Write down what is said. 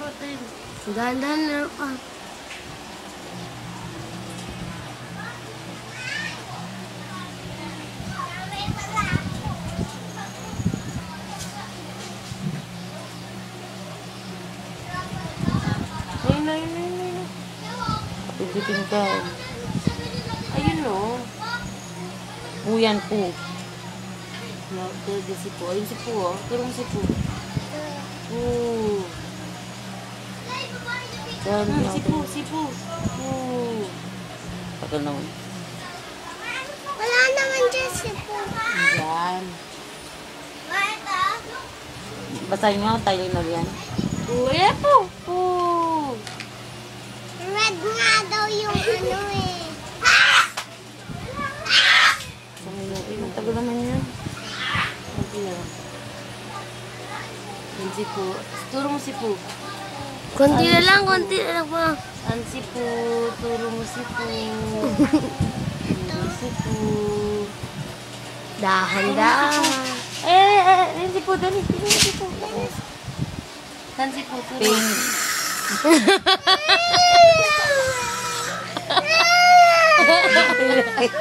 natin. Dahan-dahan na pa. Ayun. Pipitin ka. Ayun o. Po yan po. Talaga si Po. Ayun si Po o. Turong si Po. Yan, Si Po. Tagal naman. Wala naman dyan si Po. Yan. Basahin mo, tayo na yan. Ayan Po. Red nga daw yung ano eh. Ang tagal naman yan. Ayun si Po. Turo mo si Po. Konti na lang pa. An si Po. Turo mo si Po. Turo si Po. Dahan-dahan. Ayun si Po. Dali. Si Po. San si Po. Turo. Pink.